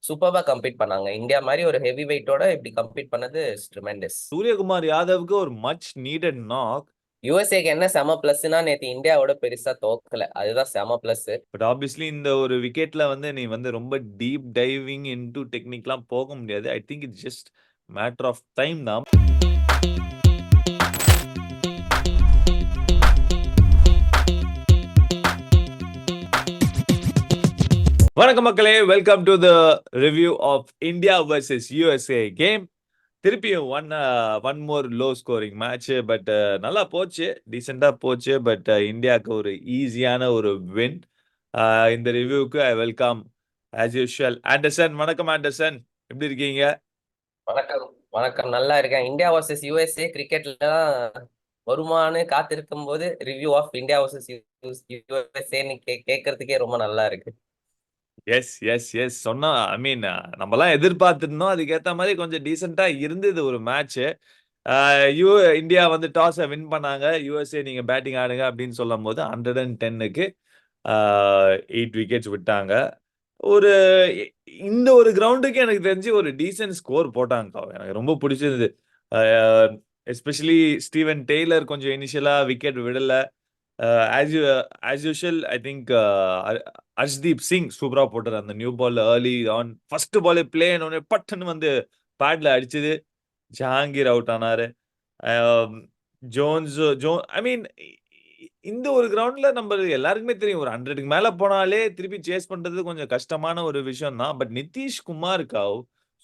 சூப்பர்பா complete பண்ணாங்க. India மாதிரி ஒரு ஹெவி வெயிட்டோட இப்படி கம்ப்ளீட் பண்ணது ட்ரிமெண்டஸ். சூரியகுமார் யாதவுக்கு ஒரு மச் நீடட் நாக். யுஎஸ்ஏக்கு என்ன செம பிளஸ்னா நேற்று இந்தியாவோட பெருசா தோக்கல, அதுதான் செம பிளஸ். பட் ஆப்வியஸ்லி இந்த ஒரு விக்கெட்ல வந்து நீ வந்து ரொம்ப டீப் டைவிங் இன்டு டெக்னிக்லாம் போக முடியாது. I think it's just matter of time தான். வணக்கம் மக்களே, welcome to the review of India versus USA game. திருப்பியும் one more low scoring match. But நல்லா போச்சு, டீசெண்டா போச்சு. பட் இந்தியாவுக்கு ஒரு ஈஸியான ஒரு வின். இந்த ரிவ்யூக்கு I welcome as usual Anderson. வணக்கம் ஆண்டர்சன், எப்படி இருக்கீங்க? வணக்கம். வணக்கம், நல்லா இருக்கேன். இந்தியா வர்சஸ் யுஎஸ்ஏ கிரிக்கெட்ல தான் வருமானு காத்திருக்கும் போது ரிவ்யூ ஆஃப் இந்தியா வர்சஸ் யுஎஸ்ஏன்னு கேட்கறதுக்கே ரொம்ப நல்லா இருக்கு. எஸ் எஸ் எஸ் சொன்னா ஐ மீன் நம்மலாம் எதிர்பார்த்திருந்தோம். அதுக்கேற்ற மாதிரி கொஞ்சம் டீசெண்டா இருந்தது ஒரு மேட்ச். இந்தியா வந்து டாஸை வின் பண்ணாங்க. யுஎஸ்ஏ நீங்க பேட்டிங் ஆடுங்க அப்படின்னு சொல்லும் போது 110க்கு 8 விக்கெட்ஸ் விட்டாங்க. ஒரு இந்த ஒரு கிரவுண்டுக்கு எனக்கு தெரிஞ்சு ஒரு டீசென்ட் ஸ்கோர் போட்டாங்க. எனக்கு ரொம்ப பிடிச்சிருந்தது. எஸ்பெஷலி ஸ்டீவன் டெய்லர் கொஞ்சம் இனிஷியலா விக்கெட் விடல. As usual I think Arshdeep Singh சூப்பரா போட்டார் அந்த new ball early on. First ball play பட்டுன்னு வந்து பேட்ல அடிச்சது. ஜஹாங்கீர் அவுட் ஆனாரு. ஜோன்ஸ் ஐ மீன் இந்த ஒரு கிரவுண்ட்ல நம்ம எல்லாருக்குமே தெரியும், ஒரு 100க்கு மேல போனாலே திருப்பி சேஸ் பண்றது கொஞ்சம் கஷ்டமான ஒரு விஷயம் தான். பட் நிதிஷ் குமார் காவ்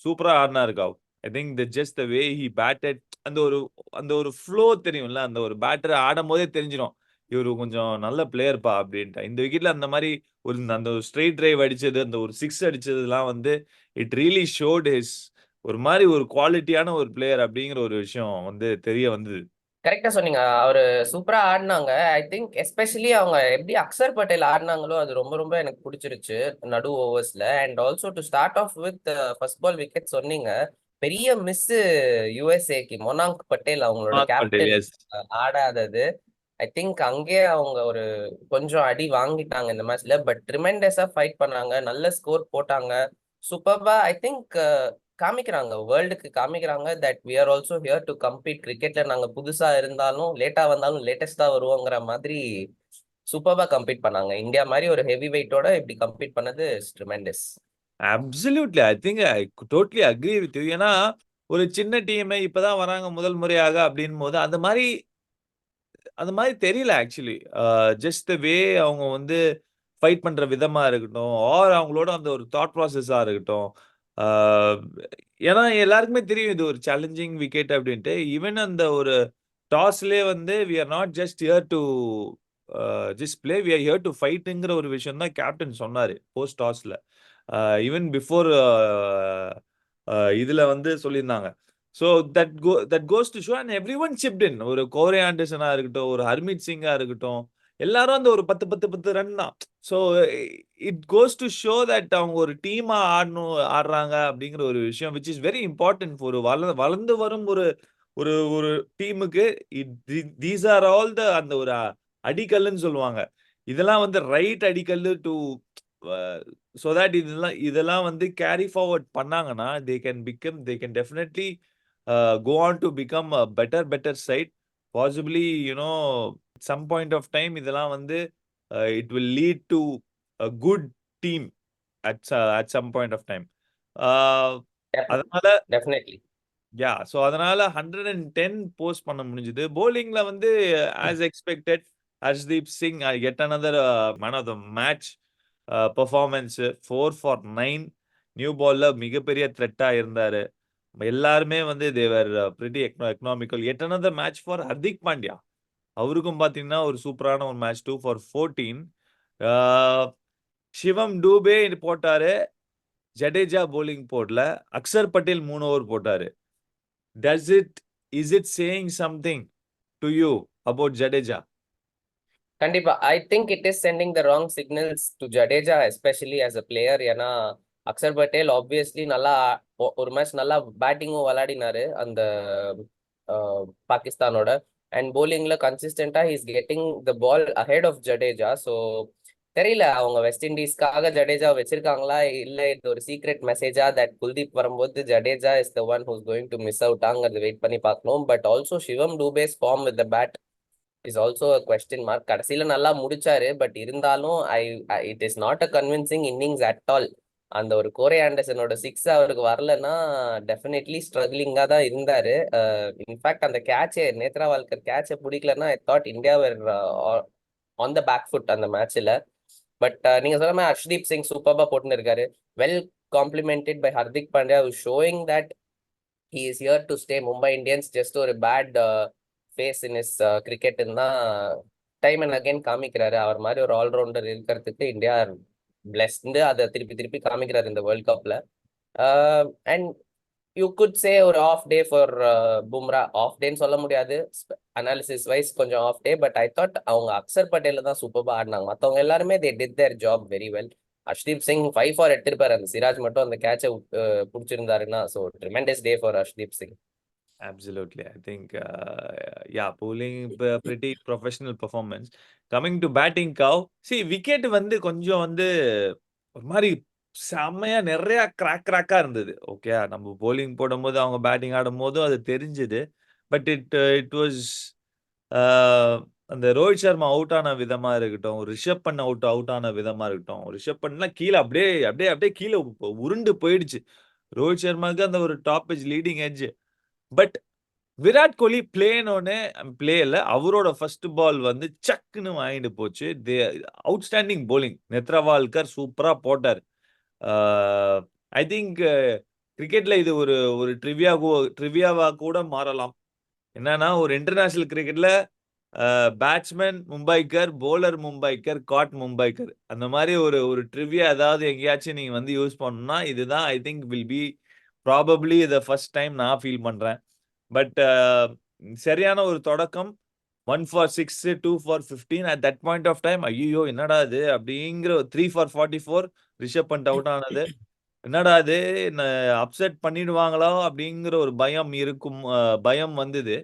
சூப்பரா ஆடினாரு காவ். I think the just the way he batted, அந்த ஒரு ஃப்ளோ தெரியும்ல, அந்த ஒரு பேட்டர் ஆடும் போதே தெரிஞ்சிடும் இவரு கொஞ்சம் நல்ல பிளேயர்ப்பா அப்படின்ட்டு. இந்த விக்கெட்ல அந்த மாதிரி அந்த ஒரு ஸ்ட்ரெயிட் டிரைவ் அடிச்சது, அந்த ஒரு சிக்ஸ் அடிச்சதுலாம் வந்து இட் ரியலி ஷோட் ஹிஸ் ஒரு மாதிரி ஒரு குவாலிட்டியான ஒரு பிளேயர் அப்படிங்கிற ஒரு விஷயம் வந்து தெரிய வந்தது. கரெக்டா சொன்னீங்க. அவரு சூப்பரா ஆடினாங்க. ஐ திங்க் எஸ்பெஷலி அவங்க எப்படி அக்சர் பட்டேல் ஆடினாங்களோ அது ரொம்ப ரொம்ப எனக்கு பிடிச்சிருச்சு நடு ஓவர்ஸ்ல. And also to start off with first ball wicket சொன்னீங்க. பெரிய மிஸ் யுஎஸ்ஏக்கு மொனாங்க் பட்டேல் அவங்களோட பட்டேல், கேப்டன் எஸ். ஆடாதது. ஐ திங்க் அங்கே அவங்க ஒரு கொஞ்சம் அடி வாங்கிட்டாங்க இந்த மேட்ச்ல. பட் ட்ரிமெண்டஸா ஃபைட் பண்ணாங்க, நல்ல ஸ்கோர் போட்டாங்க. சூப்பர்பா ஐ திங்க் காமிக்கிறாங்க, வேர்ல்டுக்கு காமிக்கிறாங்க that we are also here to compete. கிரிக்கெட்ல நாங்க புதுசா இருந்தாலும் லேட்டா வந்தாலும் லேட்டஸ்டா வருவோங்கிற மாதிரி சூப்பர்பா கம்ப்ளீட் பண்ணாங்க. இந்தியா மாதிரி ஒரு ஹெவி வெயிட்டோட இப்படி கம்ப்ளீட் பண்ணது tremendous. Absolutely. I think I totally agree with you. ஏன்னா, ஒரு சின்ன டீம் இப்பதான் வராங்க முதல் முறையாக அப்படின்போது, அந்த மாரி தெரியல ஆக்சுவலி. ஜஸ்ட் த வே அவங்க வந்து ஃபைட் பண்ற விதமா இருக்கட்டும், ஆர் அவங்களோட அந்த ஒரு தாட் ப்ராசஸா இருக்கட்டும். ஆ ஏன்னா எல்லாருக்குமே தெரியும் இது ஒரு சேலஞ்சிங் விக்கெட் அப்படின்ட்டு. ஈவன் அந்த ஒரு டாஸ்லயே வந்து we are not just here to just play, we are here to ஃபைட்ங்கிற ஒரு விஷயம் தான் கேப்டன் சொன்னாரு போஸ்ட் டாஸ்ல. ஈவன் பிஃபோர் இதுல வந்து சொல்லியிருந்தாங்க. So that goes to show and everyone chipped in. ஒரு கோரே ஆண்டர்சனா இருக்கட்டும், ஒரு ஹர்மீத் சிங்கா இருக்கட்டும், எல்லாரும் அந்த ஒரு 10 ரன் தான். So it goes to show that அவங்க ஒரு டீமா ஆடுறாங்க அப்படிங்கிற ஒரு விஷயம் விச் இஸ் வெரி இம்பார்ட்டன்ட். ஒரு வளர்ந்து வரும் ஒரு ஒரு ஒரு டீமுக்கு தீஸ் ஆர் ஆல் த அந்த ஒரு அடிக்கல்லுன்னு சொல்லுவாங்க. இதெல்லாம் வந்து ரைட் அடிக்கல்லு டு ஸோ தட் இதெல்லாம் வந்து கேரி ஃபார்வர்ட் பண்ணாங்கன்னா they can definitely go on to become a better side. Possibly, some point of time இதெல்லாம் வந்து it will lead to a good team at some point of time. அதனால definitely. So அதனால 110 post பண்ண முடிஞ்சது. போலிங்ல வந்து as expected Harshdeep Singh yet another man of the match performance. 4 for 9 new பால்ல மிகப்பெரிய த்ரெட்டா இருந்தாரு. எல்லாருமே வந்து they were pretty economical. yet another match for Hardik Pandya. அவருக்கும் பாத்தீங்கன்னா ஒரு சூப்பரான ஒரு மேட்ச் 2 for 14. சிவம் டூபே போட்டாரு, ஜடேஜா போலிங் போடல. அக்சர் பட்டேல் 3 ஓவர் போட்டாரு. Is it saying something to you about Jadeja? கண்டிப்பா I think it is sending the wrong signals to Jadeja especially as a player. ஏன்னா அக்சர் பட்டேல் ஆப்வியஸ்லி நல்லா ஒரு மேட்ச் நல்லா பேட்டிங்கும் விளையாடினாரு அந்த பாகிஸ்தானோட. அண்ட் போலிங்ல கன்சிஸ்டன்டா is getting the ball ahead of Jadeja. So தெரியல அவங்க வெஸ்ட் இண்டீஸ்க்காக ஜடேஜா வச்சிருக்காங்களா இல்ல இது ஒரு சீக்ரெட் மெசேஜா தட் குல்தீப் வரும்போது Jadeja is the one who's going to miss out ஆங்கிறது வெயிட் பண்ணி பார்க்கணும். But also Shivam Dube's form with the bat is also question mark. கடைசியில நல்லா முடிச்சாரு, பட் இருந்தாலும் it is not a convincing innings at all. அந்த ஒரு கோரே ஆண்டர்சனோட சிக்ஸ் அவருக்கு வரலன்னா டெஃபினெட்லி ஸ்ட்ரகிளிங்கா தான் இருந்தாரு. இன்ஃபேக்ட் அந்த கேட்சே நேத்ராவால்கர் கேட்சை பிடிக்கலன்னா I thought India on the back foot அந்த மேட்ச்ல. பட் நீங்க சொன்ன மாதிரி ஹர்ஷ்தீப் சிங் சூப்பர்பா போட்டுன்னு இருக்காரு. Well complemented by Hardik Pandya showing that he is here to stay. Mumbai Indians just ஒரு பேட் ஃபேஸ் இன் இஸ் கிரிக்கெட்னு தான் டைம் அண்ட் அகைன் காமிக்கிறாரு. அவர் மாதிரி ஒரு ஆல்ரவுண்டர் இருக்கிறதுக்கு இந்தியா பிளெஸ்டு, அதை திருப்பி திருப்பி காமிக்கிறாரு இந்த வேர்ல்ட் கப்ல. அண்ட் யூ குட் சே ஒரு off day for Bumrah. Off டேன்னு சொல்ல முடியாது, அனாலிசிஸ் வைஸ் கொஞ்சம் off day. But I thought அவங்க அக்சர் பட்டேல தான் சூப்பராக ஆடினாங்க. மற்றவங்க எல்லாருமே they did their job very well. Harshdeep Singh 5 for எடுத்திருப்பாரு, அந்த சிராஜ் மட்டும் அந்த கேட்சை பிடிச்சிருந்தாருன்னா. So tremendous day for Harshdeep Singh. Absolutely. I think, yeah, bowling pretty professional performance. Coming to batting, cow. See, wicket வந்து கொஞ்சம் வந்து ஒரு மாதிரி செம்மையா நிறைய கிராக்கா இருந்தது. ஓகே, நம்ம bowling போடும்போது அவங்க பேட்டிங் ஆடும்போதும் அது தெரிஞ்சது. பட் இட் வாஸ் அந்த ரோஹித் சர்மா அவுட் ஆன விதமா இருக்கட்டும், ரிஷப் பண்ண அவுட் ஆன விதமா இருக்கட்டும். ரிஷப் பண்ணலாம் கீழே அப்படியே அப்படியே அப்படியே கீழே உருண்டு போயிடுச்சு. ரோஹித் சர்மாவுக்கு அந்த ஒரு top edge leading edge. But Virat Kohli play இல்ல, அவரோட ஃபர்ஸ்ட் பால் வந்து சக்குன்னு வாங்கிட்டு போச்சு. Outstanding polling. நெத்ரவால்கர் சூப்பரா போட்டார். ஐ திங்க் கிரிக்கெட்ல இது ஒரு ஒரு ட்ரிவியாவா கூட மாறலாம். என்னன்னா, ஒரு இன்டர்நேஷனல் கிரிக்கெட்ல பேட்ஸ்மேன் மும்பைக்கர், போலர் மும்பைக்கர், காட் மும்பைக்கர், அந்த மாதிரி ஒரு ஒரு ட்ரிவியா ஏதாவது எங்கேயாச்சும் நீங்க வந்து யூஸ் பண்ணணும்னா இதுதான். I think will be probably the first time நான் ஃபீல் பண்றேன். பட் சரியான ஒரு தொடக்கம். 1 for 6, 2 for 15. At that point of time ஐயோ என்னடா இது அப்படிங்கிற 3 ஃபார் 44 ரிஷப் பண்ட் அவுட் ஆனது. என்னடா இது அப்செட் பண்ணிடுவாங்களோ அப்படிங்கிற ஒரு பயம் வந்தது.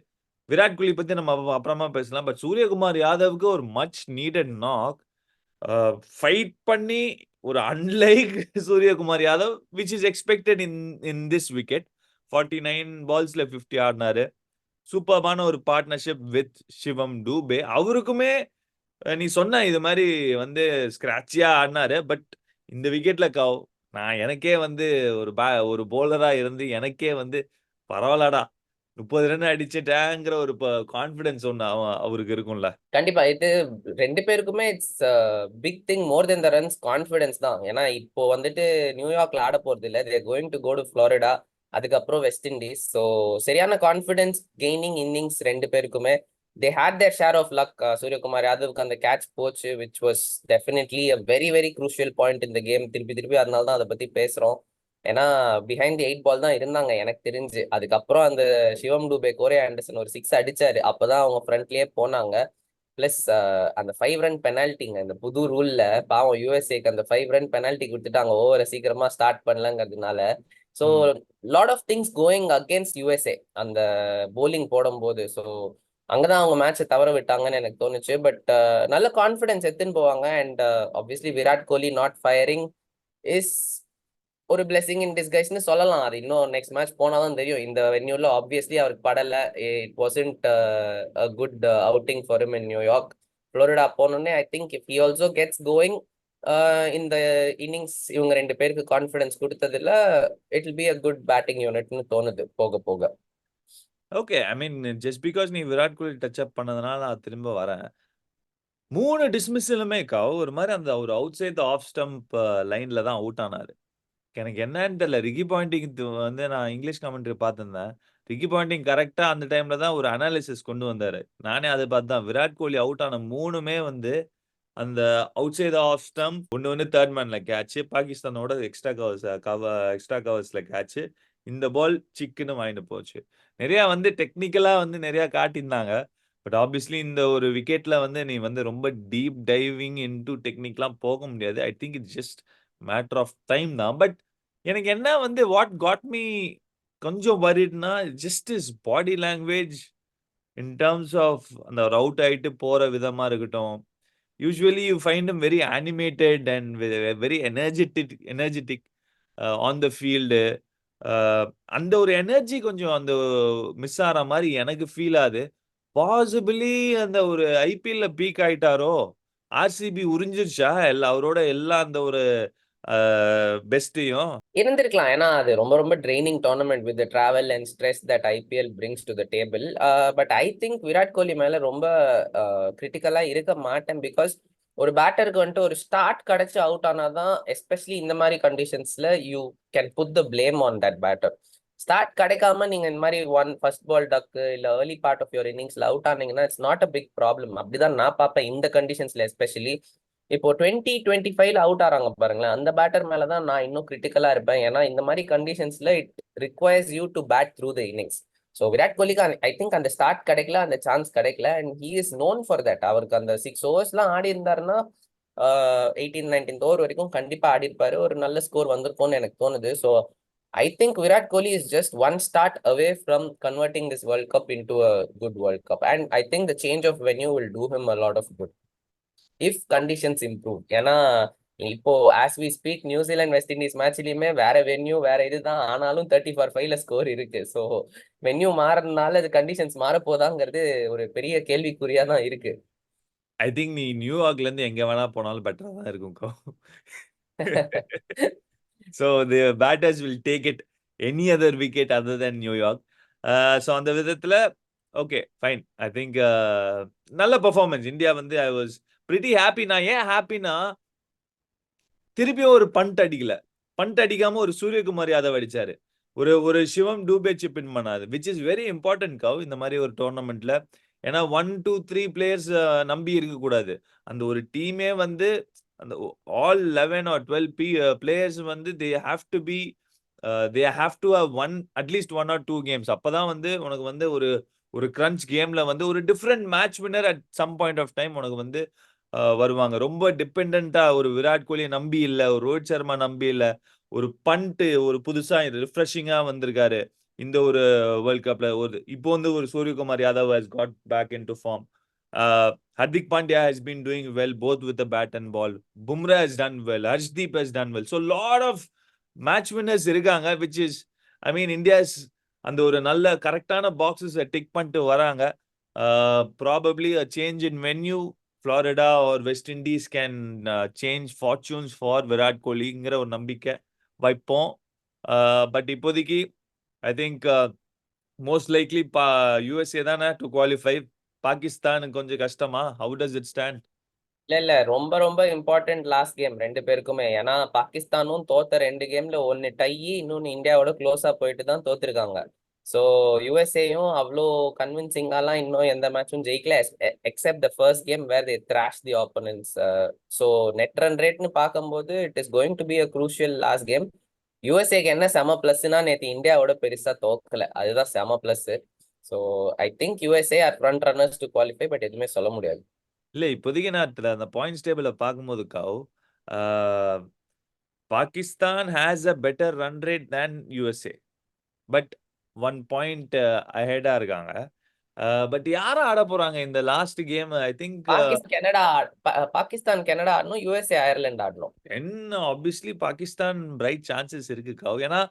விராட் கோலி பத்தி நம்ம அப்புறமா பேசலாம். பட் சூரியகுமார் யாதவுக்கு ஒரு மச் நீடட் நாக். ஃபைட் பண்ணி ஒரு unlike Suryakumar Yadav which is expected in this wicket. 49 பால்ஸ்ல 50 ஆடினாரு. சூப்பர்பான ஒரு பார்ட்னர்ஷிப் வித் சிவம் டூபே. அவருக்குமே நீ சொன்ன இது மாதிரி வந்து ஸ்கிராட்சியா ஆடினாரு. பட் இந்த விக்கெட்ல நான் எனக்கே வந்து ஒரு போலரா இருந்து எனக்கே வந்து பரவாயில்லடா 30 ரன் அடிச்சிட்டாங்கிற ஒரு கான்பிடன்ஸ் ஒண்ணு அவருக்கு இருக்கும்ல. கண்டிப்பா இது ரெண்டு பேருக்குமே it's big thing more than the runs. Confidence தான். ஏன்னா இப்போ வந்துட்டு நியூயார்க்ல ஆட போறது இல்லை, they're going to go to Florida, அதுக்கப்புறம் வெஸ்ட் இண்டீஸ். ஸோ சரியான கான்ஃபிடன்ஸ் கெய்னிங் இன்னிங்ஸ் ரெண்டு பேருக்குமே. They had their share of luck. Suryakumar யாதவுக்கு அந்த கேட்ச் போச்சு, which was definitely a very very crucial point இந்த கேம். திருப்பி திருப்பி அதனால தான் அதை பத்தி பேசுறோம். ஏன்னா பிஹைண்ட் தி 8 பால் தான் இருந்தாங்க எனக்கு தெரிஞ்சு. அதுக்கப்புறம் அந்த சிவம் டூபே, கோரே ஆண்டர்சன் ஒரு 6 அடிச்சாரு, அப்பதான் அவங்க ஃப்ரண்ட்லயே போனாங்க. பிளஸ் அந்த 5 ரன் பெனால்ட்டிங்க, இந்த புது ரூல்ல பாவம் யூஎஸ்ஏக்கு அந்த 5 ரன் பெனால்ட்டி கொடுத்துட்டாங்க ஓவரை சீக்கிரமா ஸ்டார்ட் பண்ணலங்கிறதுனால. So lot of things going against USA அந்த போலிங் போடும்போது. ஸோ அங்கதான் அவங்க மேட்சை தவற விட்டாங்கன்னு எனக்கு தோணுச்சு. பட் நல்ல கான்ஃபிடன்ஸ் எடுத்துன்னு போவாங்க. And obviously Virat Kohli not firing is ஒரு பிளெஸிங் இன் டிஸ்கைஸ்னு சொல்லலாம். அது இன்னும் நெக்ஸ்ட் மேட்ச் போனாதான் தெரியும். இந்த வென்யூல ஆப்வியஸ்லி அவருக்கு படல. It wasn't a good outing for him in New York. Florida போனோடனே I think if he also gets going இந்த இன்னிங்ஸ் இவங்க ரெண்டு பேருக்கு கான்ஃபிடன்ஸ் கொடுத்ததுல it will be a good batting யூனிட்னு தோணுது போக போக. Okay, I mean just because நீ விராட் கோலி டச் அப் பண்ணதுனால நான் திரும்ப வரேன். 3 டிஸ்மிஸ்ஸலுமே ஒரு மாதிரி அந்த ஒரு அவுட் சைட் ஆஃப் ஸ்டம்ப் லைன்ல தான் அவுட் ஆனாரு. எனக்கு என்னன்னு தெரியல. ரிக்கி பாயிண்டிங் வந்து நான் இங்கிலீஷ் கமெண்ட்ரி பார்த்திருந்தேன். ரிக்கி பாயிண்டிங் கரெக்ட்டா அந்த டைம்ல தான் ஒரு அனாலிசிஸ் கொண்டு வந்தாரு. நானே அதை பார்த்து தான் விராட் கோலி அவுட் ஆன 3மே வந்து அந்த அவுட் சைட் ஆஃப் ஸ்டம்ப். ஒண்ணு வந்து தேர்ட் மேன்ல கேட்ச், பாகிஸ்தானோட எக்ஸ்ட்ரா கவர்ஸ்ல கேட்ச். இந்த பால் சிக்குன்னு வாங்கிட்டு போச்சு. நிறைய வந்து டெக்னிக்கலா வந்து நிறைய காட்டியிருந்தாங்க. பட் ஆப்வியஸ்லி இந்த ஒரு விக்கெட்ல வந்து நீ வந்து ரொம்ப டீப் டைவிங் இன்டு டெக்னிக்லாம் போக முடியாது. I think it's just matter of time தான். பட் எனக்கு என்ன வந்து வாட் காட் மீ கொஞ்சம் வரிட்னா just is body language in terms of அந்த ஒரு அவுட் ஆயிட்டு போற விதமா இருக்கட்டும். usually you find him very animated and very energetic on the field. அந்த ஒரு எனர்ஜி கொஞ்சம் அந்த மிஸ் ஆற மாதிரி எனக்கு ஃபீல் ஆகுது. பாசிபிளி அந்த ஒரு ஐபிஎல்ல பீக் ஆயிட்டாரோ, ஆர்சிபி உறிஞ்சிருச்சா அவரோட எல்லா அந்த ஒரு பெஸ்டையும். இருந்திருக்கலாம். ஏன்னா அது ரொம்ப ரொம்ப draining tournament with travel and stress that IPL brings to the table. But I think Virat Kohli மேல ரொம்ப கிரிட்டிக்கலா இருக்க மாட்டேன். பிகாஸ் ஒரு பேட்டருக்கு வந்துட்டு ஒரு ஸ்டார்ட் கிடைச்சு அவுட் ஆனாதான், எஸ்பெஷலி இந்த மாதிரி கண்டிஷன்ஸ்ல you can put the blame on that batter. Start கிடைக்காம நீங்க இந்த மாதிரி ஃபர்ஸ்ட் பால் டக்கு இல்ல ஏர்லி பார்ட் ஆஃப் யுவர் இன்னிங்ஸ்ல அவுட் ஆனீங்கன்னா it's not a big problem. அப்படிதான் நான் பார்ப்பேன் இந்த கண்டிஷன்ஸ்ல. எஸ்பெஷலி இப்போ 2025 அவுட் ஆறாங்க பாருங்களேன், அந்த பேட்டர் மேலதான் நான் இன்னும் கிரிட்டிக்கலா இருப்பேன். ஏன்னா இந்த மாதிரி கண்டிஷன்ஸ்ல it requires you to bat through the innings. So Virat கோலிக்கு ஐ திங்க் அந்த ஸ்டார்ட் கிடைக்கல, அந்த சான்ஸ் கிடைக்கல. And he is known for that. அவருக்கு அந்த 6 ஓவர்ஸ்லாம் ஆடி இருந்தாருன்னா 18th 19th ஓவர் வரைக்கும் கண்டிப்பா ஆடி இருப்பாரு. ஒரு நல்ல ஸ்கோர் வந்திருக்கும்னு எனக்கு தோணுது. So I think Virat Kohli is just one start away from converting this World Cup into a good World Cup. And I think the change of venue will do him a lot of good if conditions improve. ஏன்னா இப்போ as we speak New Zealand West Indies மேட்ச்லயுமே வேற venue வேற இதுதான், ஆனாலும் 30-5ல score இருக்கு. So venue மாறதுனால அது கண்டிஷன்ஸ் மாறப்போதாங்கிறது ஒரு பெரிய கேள்விக்குறியா தான் இருக்கு. ஐ திங்க் நீ நியூயார்க்ல இருந்து எங்க வேணா போனாலும் பெட்டரா தான் இருக்கும். So the batters will take it any other wicket other than New York. So அந்த விதத்துல ஓகே ஃபைன். ஐ திங்க் நல்ல பெர்ஃபார்மன்ஸ் இந்தியா வந்து ஐ வாஸ் பிரிட்டி ஹாப்பி. நான் ஏன் ஹாப்பினா, திருப்பியும் ஒரு பண்ட் அடிக்கல. பண்ட் அடிக்காம ஒரு சூரியகுமார் யாதவ் அடிச்சாரு. ஒரு சிவம் டூபே சிப் இன் பண்ணாது, விச் இஸ் வெரி இம்பார்ட்டன்ட் கவ் இந்த மாதிரி ஒரு டோர்னமெண்ட்ல. ஏன்னா 1 2 3 பிளேயர்ஸ் நம்பி இருக்கக்கூடாது. அந்த ஒரு டீமே வந்து அந்த ஆல் 11 or 12 பிளேயர்ஸ் வந்து they have to have at least 1 or 2 games. அப்பதான் வந்து உனக்கு வந்து ஒரு கிரன்ச் கேம்ல வந்து ஒரு different match winner at some point of time உனக்கு வந்து வருவாங்க. ரொம்ப டிபெண்டா ஒரு விராட் கோலியை நம்பி இல்ல, ஒரு ரோஹித் சர்மா நம்பி இல்ல, ஒரு பண்ட் ஒரு புதுசா ரிஃப்ரெஷிங்கா வந்திருக்காரு இந்த ஒரு வேர்ல்ட் கப்ல. இப்போ வந்து ஒரு Suryakumar Yadav has got back into form. Hardik Pandya has been doing well both with the bat and ball. Bumrah has done well. Arshdeep has done well. So lot of match winners இருக்காங்க, which is I mean India's அந்த ஒரு நல்ல கரெக்டான boxes tick பண்ணிட்டு வராங்க. Probably a change in venue, Florida or West Indies can change fortunes for Virat Kohliங்கிற ஒரு நம்பிக்கை வைப்போம். பட் இப்போதைக்கு I think most likely USA தானே டு குவாலிஃபை. பாகிஸ்தான் கொஞ்சம் கஷ்டமா? How does it stand? இல்ல ரொம்ப ரொம்ப இம்பார்ட்டன்ட் லாஸ்ட் கேம் ரெண்டு பேருக்குமே. ஏன்னா பாகிஸ்தானும் தோத்த 2 கேம்ல ஒன்னு டை, இன்னொன்னு இந்தியாவோட க்ளோஸா போயிட்டு தான் தோத்துருக்காங்க. ஸோ யுஎஸ்ஏயும் அவ்வளோ கன்வின்சிங்காலாம் இன்னும் எந்த மேட்சும் ஜெயிக்கல, except the first game where they thrash the opponents. So net run ரேட்னு பார்க்கும்போது it is going to be a crucial last game. யுஎஸ்ஏக்கு என்ன செம பிளஸ்னா, நேற்று இந்தியாவோட பெருசா தோக்கல, அதுதான் செம plus. So I think USA are front runners to qualify, but எதுவுமே சொல்ல முடியாது. இல்ல இப்போதைக்கு நான் அந்த பாயிண்ட்ஸ் டேபிள பார்க்கும்போது Gav, Pakistan has a better run rate than USA, but 1 point அஹெடா இருக்காங்க. பட் யாரும் ஆட போறாங்க இந்த last game? I think Pakistan Canada ஆடணும், யுஎஸ்ஏ அயர்லாந்து ஆடணும். என்ன ஆப்வியஸ்லி பாகிஸ்தான் பிரைட் சான்சஸ் இருக்கு கவ். ஏன்னா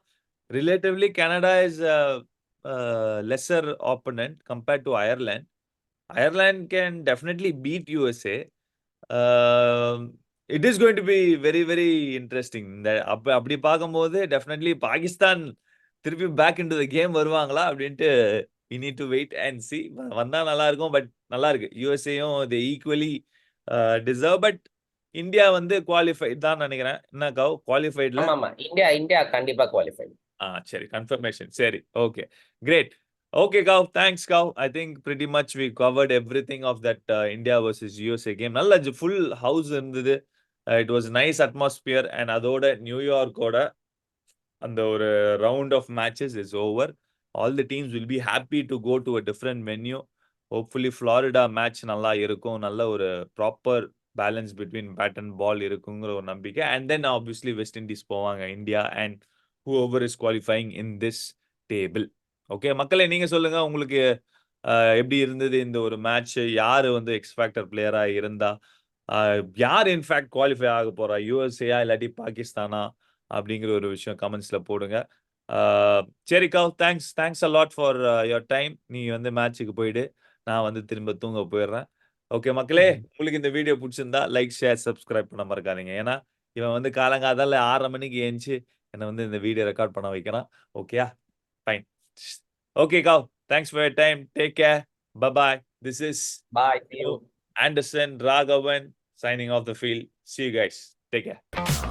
relatively Canada is lesser opponent compared to Ireland. Ireland can definitely beat USA. It is going to be very very interesting. இந்த அப்படி பார்க்கும்போது definitely Pakistan திருப்பி back into the game வருவாங்களா அப்படின்ட்டு we need to wait and see. வந்தா நல்லா இருக்கும். But நல்லா இருக்கு, யூஎஸ்ஏயும் they equally deserve. But India வந்து குவாலிஃபைட் தான் நினைக்கிறேன். என்ன கவ், குவாலிஃபைட்ல? ஆமா ஆமா, இந்தியா கண்டிப்பா குவாலிஃபை. சரி, கன்ஃபர்மேஷன். சரி, okay, great. Okay, Kav. Thanks, Kav. I think pretty much we covered everything of that India versus USA game. நல்ல full house இருந்தது. It was nice atmosphere. And அதோட நியூயார்க்கோட அந்த ஒரு round of matches is over. All the teams will be happy to go to a different venue. Hopefully Florida match நல்லா இருக்கும். நல்ல ஒரு proper balance between bat and ball இருக்குங்கிற ஒரு நம்பிக்கை. And then obviously West Indies போவாங்க, India and whoever is qualifying in this table. Okay மக்களே, நீங்க சொல்லுங்க உங்களுக்கு எப்படி இருந்தது இந்த ஒரு மேட்ச்? யாரு வந்து எக்ஸ் ஃபேக்டர் பிளேயரா இருந்தா? யார் இன்ஃபேக்ட் குவாலிஃபை ஆக போறா, யூஎஸ்ஏயா இல்லாட்டி பாகிஸ்தானா அப்படிங்கிற ஒரு விஷயம் கமெண்ட்ஸ்ல போடுங்க. சரி Gav, thanks a lot for your time. நீ வந்து மேட்சுக்கு போயிடு, நான் வந்து திரும்ப தூங்க போயிடுறேன். ஓகே மக்களே, உங்களுக்கு இந்த வீடியோ பிடிச்சிருந்தா லைக், ஷேர், சப்ஸ்கிரைப் பண்ண மறக்காதீங்க. ஏன்னா இவன் வந்து காலங்காத்தால 6:30 மணிக்கு ஏஞ்சி என்னை வந்து இந்த வீடியோ ரெக்கார்ட் பண்ண வைக்கிறான். ஓகேயா, fine. Okay Kav, thanks for your time. Take care. Bye-bye. This is Bye. See you. Anderson Raghavan signing off the field. See you guys. Take care.